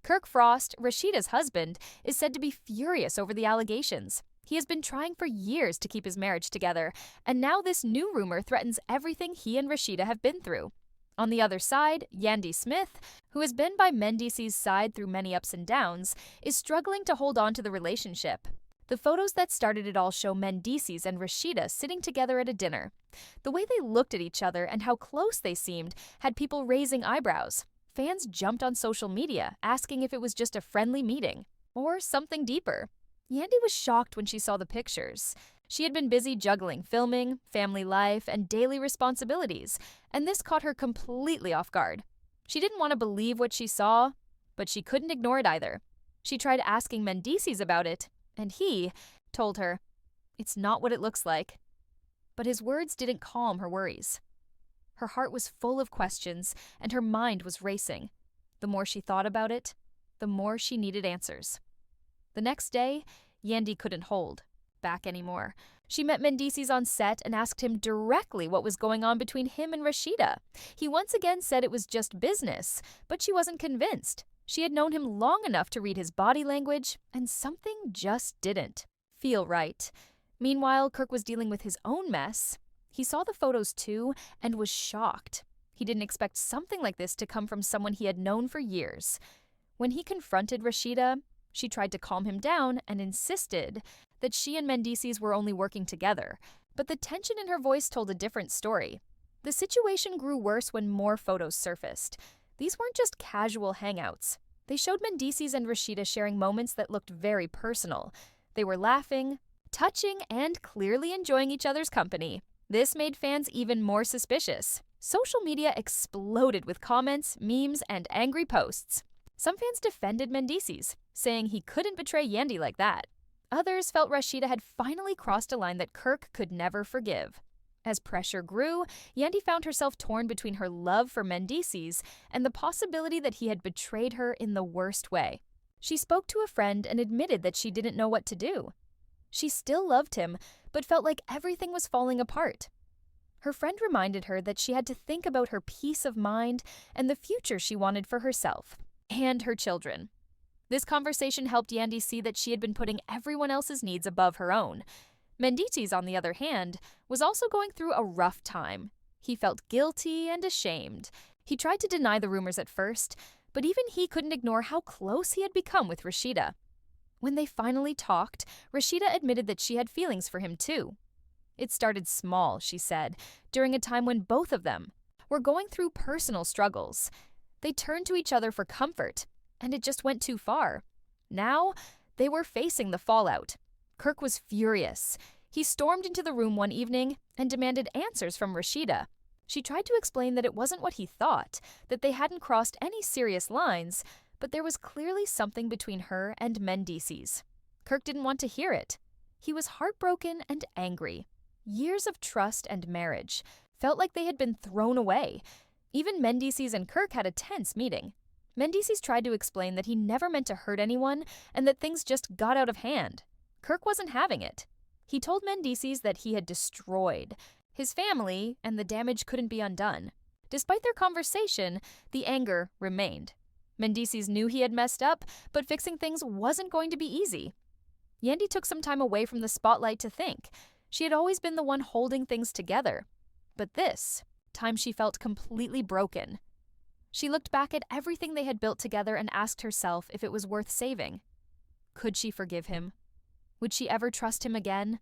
Kirk Frost, Rasheeda's husband, is said to be furious over the allegations. He has been trying for years to keep his marriage together, and now this new rumor threatens everything he and Rasheeda have been through. On the other side, Yandy Smith, who has been by Mendeecees' side through many ups and downs, is struggling to hold on to the relationship. The photos that started it all show Mendeecees and Rasheeda sitting together at a dinner. The way they looked at each other and how close they seemed had people raising eyebrows. Fans jumped on social media, asking if it was just a friendly meeting or something deeper. Yandy was shocked when she saw the pictures. She had been busy juggling filming, family life, and daily responsibilities, and this caught her completely off guard. She didn't want to believe what she saw, but she couldn't ignore it either. She tried asking Mendeecees about it, and he told her, "It's not what it looks like." But his words didn't calm her worries. Her heart was full of questions, and her mind was racing. The more she thought about it, the more she needed answers. The next day, Yandy couldn't hold back anymore. She met Mendeecees on set and asked him directly what was going on between him and Rasheeda. He once again said it was just business, but she wasn't convinced. She had known him long enough to read his body language, and something just didn't feel right. Meanwhile, Kirk was dealing with his own mess. He saw the photos too and was shocked. He didn't expect something like this to come from someone he had known for years. When he confronted Rasheeda, she tried to calm him down and insisted that she and Mendeecees were only working together, but the tension in her voice told a different story. The situation grew worse when more photos surfaced. These weren't just casual hangouts. They showed Mendeecees and Rasheeda sharing moments that looked very personal. They were laughing, touching, and clearly enjoying each other's company. This made fans even more suspicious. Social media exploded with comments, memes, and angry posts. Some fans defended Mendeecees, saying he couldn't betray Yandy like that. Others felt Rasheeda had finally crossed a line that Kirk could never forgive. As pressure grew, Yandy found herself torn between her love for Mendeecees and the possibility that he had betrayed her in the worst way. She spoke to a friend and admitted that she didn't know what to do. She still loved him, but felt like everything was falling apart. Her friend reminded her that she had to think about her peace of mind and the future she wanted for herself and her children. This conversation helped Yandy see that she had been putting everyone else's needs above her own. Mendeecees, on the other hand, was also going through a rough time. He felt guilty and ashamed. He tried to deny the rumors at first, but even he couldn't ignore how close he had become with Rasheeda. When they finally talked, Rasheeda admitted that she had feelings for him too. It started small, she said, during a time when both of them were going through personal struggles. They turned to each other for comfort, and it just went too far. Now, they were facing the fallout. Kirk was furious. He stormed into the room one evening and demanded answers from Rasheeda. She tried to explain that it wasn't what he thought, that they hadn't crossed any serious lines, but there was clearly something between her and Mendeecees. Kirk didn't want to hear it. He was heartbroken and angry. Years of trust and marriage felt like they had been thrown away. Even Mendeecees and Kirk had a tense meeting. Mendeecees tried to explain that he never meant to hurt anyone and that things just got out of hand. Kirk wasn't having it. He told Mendeecees that he had destroyed his family and the damage couldn't be undone. Despite their conversation, the anger remained. Mendeecees knew he had messed up, but fixing things wasn't going to be easy. Yandy took some time away from the spotlight to think. She had always been the one holding things together. But this time she felt completely broken. She looked back at everything they had built together and asked herself if it was worth saving. Could she forgive him? Would she ever trust him again?